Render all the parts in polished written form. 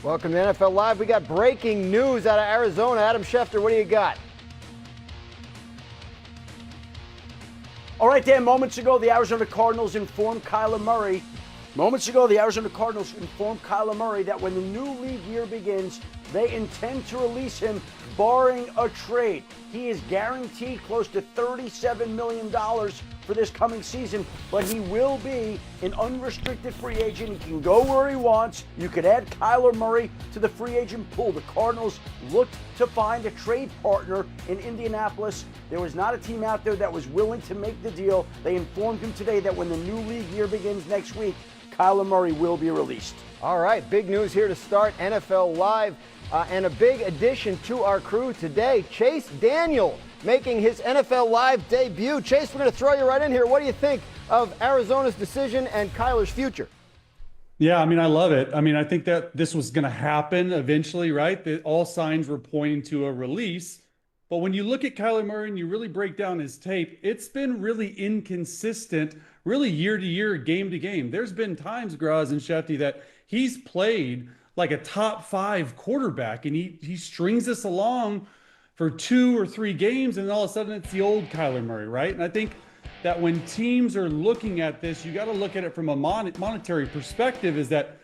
Welcome to NFL Live. We got breaking news out of Arizona. Adam Schefter, what do you got? All right, Dan, moments ago, the Arizona Cardinals informed Kyler Murray that when the new league year begins, they intend to release him, barring a trade. He is guaranteed close to $37 million for this coming season, but he will be an unrestricted free agent. He can go where he wants. You could add Kyler Murray to the free agent pool. The Cardinals looked to find a trade partner in Indianapolis. There was not a team out there that was willing to make the deal. They informed him today that when the new league year begins next week, Kyler Murray will be released. All right, big news here to start NFL Live. And a big addition to our crew today, Chase Daniel, making his NFL Live debut. Chase, we're going to throw you right in here. What do you think of Arizona's decision and Kyler's future? Yeah, I love it. I think that this was going to happen eventually, right? That all signs were pointing to a release. But when you look at Kyler Murray and you really break down his tape, it's been really inconsistent, really year to year, game to game. There's been times, Graz and Shefty, that he's played like a top 5 quarterback, and he strings us along for 2 or 3 games, and then all of a sudden it's the old Kyler Murray, right? And I think that when teams are looking at this, you got to look at it from a monetary perspective, is that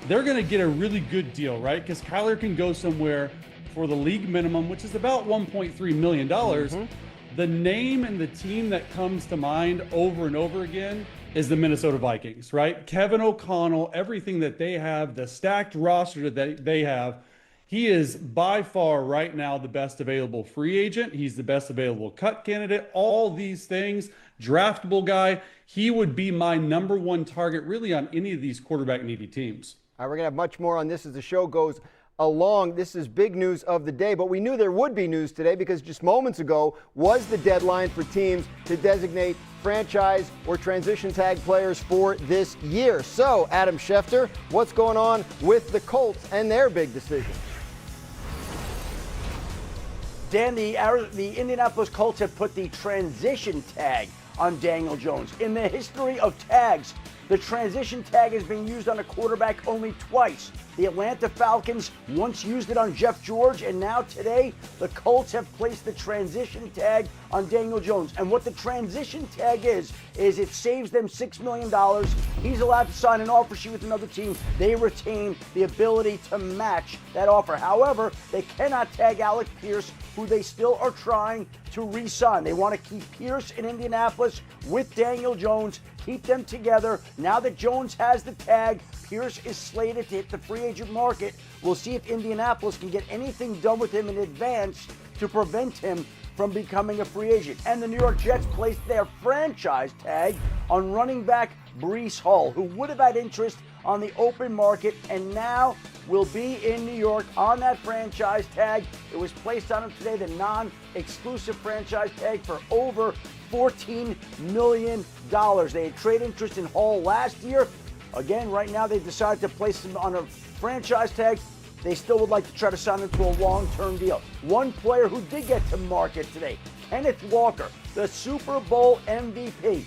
they're going to get a really good deal, right? Because Kyler can go somewhere for the league minimum, which is about $1.3 million. The name and the team that comes to mind over and over again is the Minnesota Vikings, right? Kevin O'Connell, everything that they have, the stacked roster that they have, he is by far right now the best available free agent. He's the best available cut candidate, all these things, draftable guy. He would be my number 1 target really on any of these quarterback needy teams. All right, we're going to have much more on this as the show goes along. This is big news of the day, but we knew there would be news today because just moments ago was the deadline for teams to designate franchise or transition tag players for this year. So, Adam Schefter, what's going on with the Colts and their big decision? Dan, the Indianapolis Colts have put the transition tag on Daniel Jones. In the history of tags, the transition tag has been used on a quarterback only twice. The Atlanta Falcons once used it on Jeff George, and now today, the Colts have placed the transition tag on Daniel Jones. And what the transition tag is it saves them $6 million. He's allowed to sign an offer sheet with another team. They retain the ability to match that offer. However, they cannot tag Alec Pierce, who they still are trying to re-sign. They want to keep Pierce in Indianapolis with Daniel Jones, keep them together. Now that Jones has the tag, Pierce is slated to hit the free agent market. We'll see if Indianapolis can get anything done with him in advance to prevent him from becoming a free agent. And the New York Jets placed their franchise tag on running back Breece Hall, who would have had interest on the open market and now will be in New York on that franchise tag. It was placed on him today, the non-exclusive franchise tag, for over $14 million. They had trade interest in Hall last year. Again, right now they've decided to place him on a franchise tag. They still would like to try to sign him to a long-term deal. One player who did get to market today, Kenneth Walker, the Super Bowl MVP.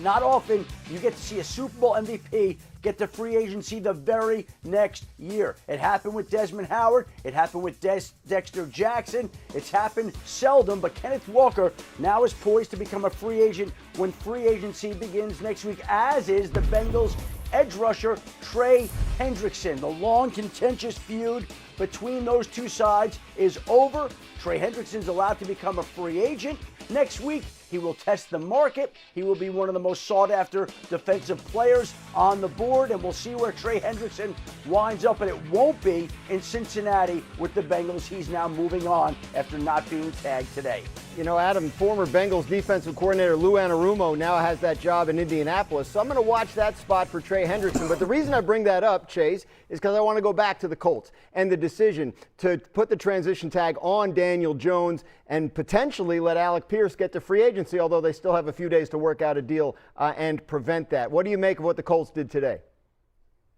Not often you get to see a Super Bowl MVP get to free agency the very next year. It happened with Desmond Howard. It happened with Dexter Jackson. It's happened seldom, but Kenneth Walker now is poised to become a free agent when free agency begins next week, as is the Bengals edge rusher Trey Hendrickson. The long, contentious feud between those two sides is over. Trey Hendrickson's allowed to become a free agent next week. He will test the market. He will be one of the most sought-after defensive players on the board, and we'll see where Trey Hendrickson winds up, and it won't be in Cincinnati with the Bengals. He's now moving on after not being tagged today. You know, Adam, former Bengals defensive coordinator Lou Anarumo now has that job in Indianapolis, so I'm going to watch that spot for Trey Hendrickson. But the reason I bring that up, Chase, is because I want to go back to the Colts and the decision to put the transition tag on Daniel Jones and potentially let Alec Pierce get to free agency, although they still have a few days to work out a deal and prevent that. What do you make of what the Colts did today?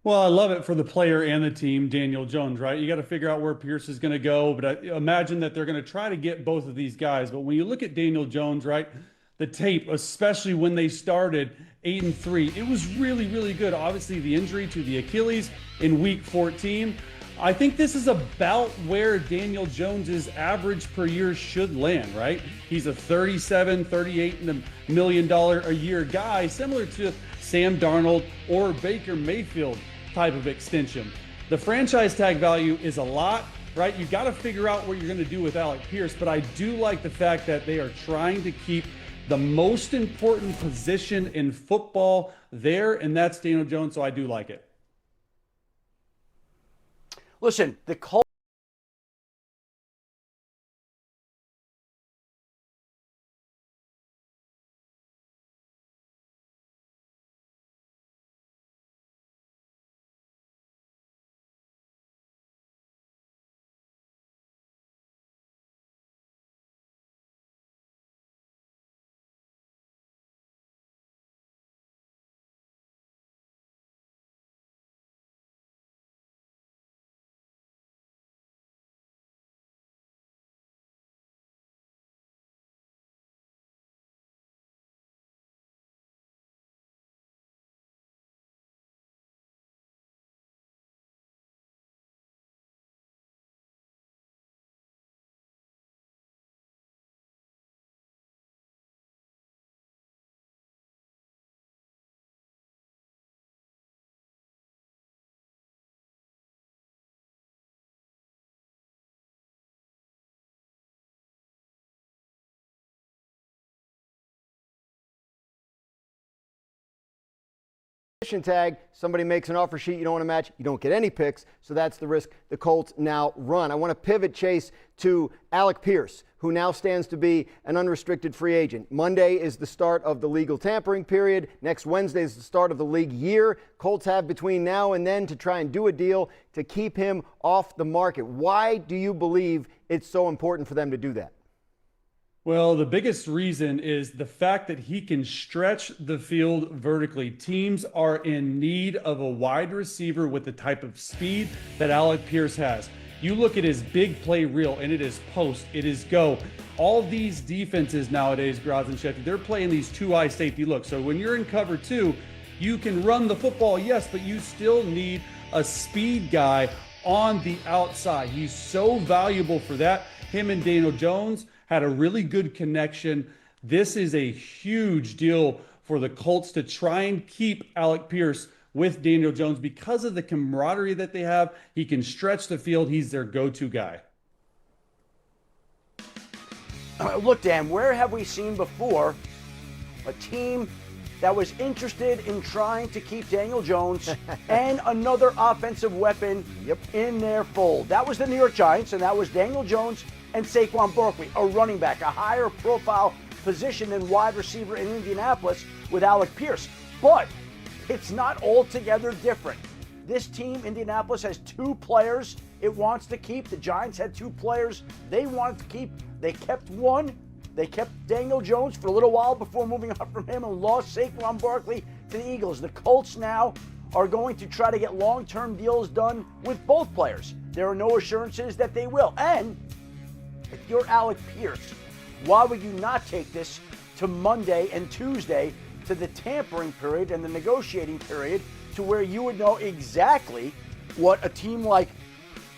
Well, I love it for the player and the team, Daniel Jones, right? You got to figure out where Pierce is going to go, but I imagine that they're going to try to get both of these guys. But when you look at Daniel Jones, right, the tape, especially when they started 8-3, it was really, really good. Obviously, the injury to the Achilles in week 14, I think this is about where Daniel Jones's average per year should land, right? He's a 37, 38 million dollar a year guy, similar to Sam Darnold or Baker Mayfield type of extension. The franchise tag value is a lot, right? You got to figure out what you're going to do with Alec Pierce, but I do like the fact that they are trying to keep the most important position in football there, and that's Daniel Jones, so I do like it. Listen, the Colts Tag, somebody makes an offer sheet you don't want to match, you don't get any picks, so that's the risk the Colts now run. I want to pivot, Chase, to Alec Pierce, who now stands to be an unrestricted free agent. Monday is the start of the legal tampering period. Next Wednesday is the start of the league year. Colts have between now and then to try and do a deal to keep him off the market. Why do you believe it's so important for them to do that? Well, the biggest reason is the fact that he can stretch the field vertically. Teams are in need of a wide receiver with the type of speed that Alec Pierce has. You look at his big play reel, and it is post, it is go. All these defenses nowadays, Graz and Schefter, they're playing these two-eye safety looks. So when you're in cover two, you can run the football, yes, but you still need a speed guy on the outside. He's so valuable for that. Him and Daniel Jones had a really good connection. This is a huge deal for the Colts to try and keep Alec Pierce with Daniel Jones because of the camaraderie that they have. He can stretch the field. He's their go-to guy. Look, Dan, where have we seen before a team that was interested in trying to keep Daniel Jones and another offensive weapon in their fold? That was the New York Giants, and that was Daniel Jones and Saquon Barkley, a running back, a higher profile position than wide receiver in Indianapolis with Alec Pierce. But it's not altogether different. This team, Indianapolis, has two players it wants to keep. The Giants had two players they wanted to keep. They kept one. They kept Daniel Jones for a little while before moving on from him and lost Saquon Barkley to the Eagles. The Colts now are going to try to get long-term deals done with both players. There are no assurances that they will. And if you're Alec Pierce, why would you not take this to Monday and Tuesday to the tampering period and the negotiating period to where you would know exactly what a team like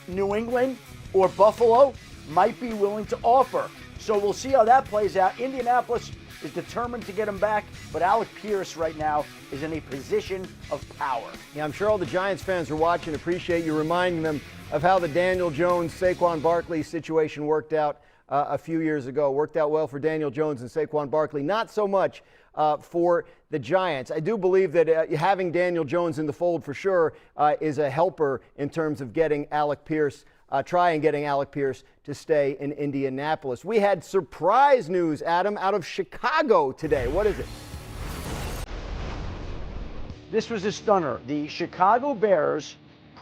New England or Buffalo might be willing to offer? So we'll see how that plays out. Indianapolis is determined to get him back, but Alec Pierce right now is in a position of power. Yeah, I'm sure all the Giants fans are watching. Appreciate you reminding them of how the Daniel Jones, Saquon Barkley situation worked out a few years ago. Worked out well for Daniel Jones and Saquon Barkley. Not so much for the Giants. I do believe that having Daniel Jones in the fold for sure is a helper in terms of getting Alec Pierce, getting Alec Pierce to stay in Indianapolis. We had surprise news, Adam, out of Chicago today. What is it? This was a stunner. The Chicago Bears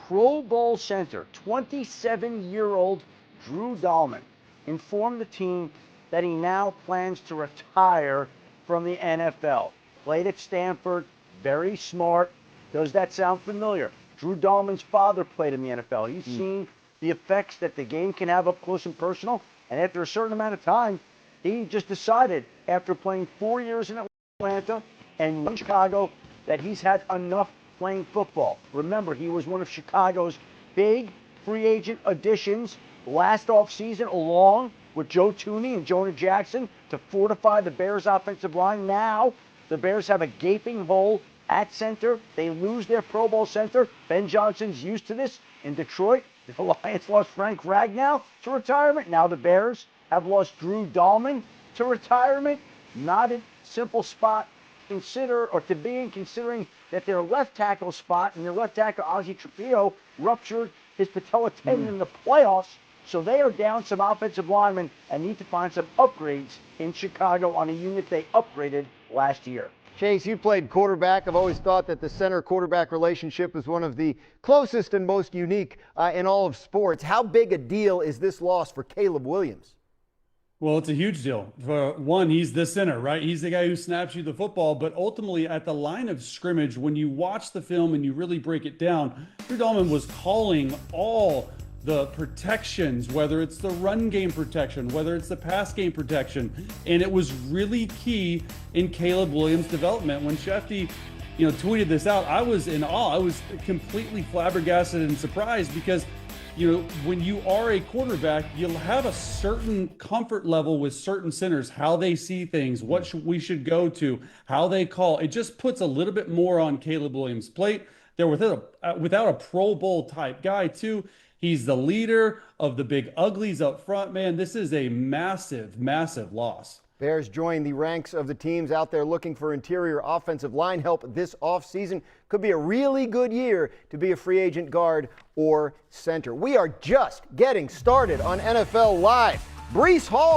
Pro Bowl center, 27-year-old Drew Dahlman, informed the team that he now plans to retire from the NFL. Played at Stanford, very smart. Does that sound familiar? Drew Dahlman's father played in the NFL. He's seen the effects that the game can have up close and personal, and after a certain amount of time, he just decided, after playing 4 years in Atlanta and in Chicago, that he's had enough playing football. Remember, he was one of Chicago's big free agent additions last offseason, along with Joe Thuney and Jonah Jackson, to fortify the Bears' offensive line. Now the Bears have a gaping hole at center. They lose their Pro Bowl center. Ben Johnson's used to this in Detroit. The Lions lost Frank Ragnow to retirement. Now the Bears have lost Drew Dahlman to retirement. Not a simple spot to be in, considering that their left tackle spot and their left tackle Ozzie Trapillo ruptured his patella tendon in the playoffs. So they are down some offensive linemen and need to find some upgrades in Chicago on a unit they upgraded last year. Chase, you played quarterback. I've always thought that the center-quarterback relationship is one of the closest and most unique in all of sports. How big a deal is this loss for Caleb Williams? Well, it's a huge deal. For one, he's the center, right? He's the guy who snaps you the football. But ultimately, at the line of scrimmage, when you watch the film and you really break it down, Drew Dahlman was calling all the protections, whether it's the run game protection, whether it's the pass game protection. And it was really key in Caleb Williams' development. When Schefter, tweeted this out, I was in awe. I was completely flabbergasted and surprised because, when you are a quarterback, you'll have a certain comfort level with certain centers, how they see things, what we should go to, how they call. It just puts a little bit more on Caleb Williams' plate. They're without a Pro Bowl type guy too. He's the leader of the big uglies up front, man. This is a massive, massive loss. Bears join the ranks of the teams out there looking for interior offensive line help this offseason. Could be a really good year to be a free agent guard or center. We are just getting started on NFL Live. Breece Hall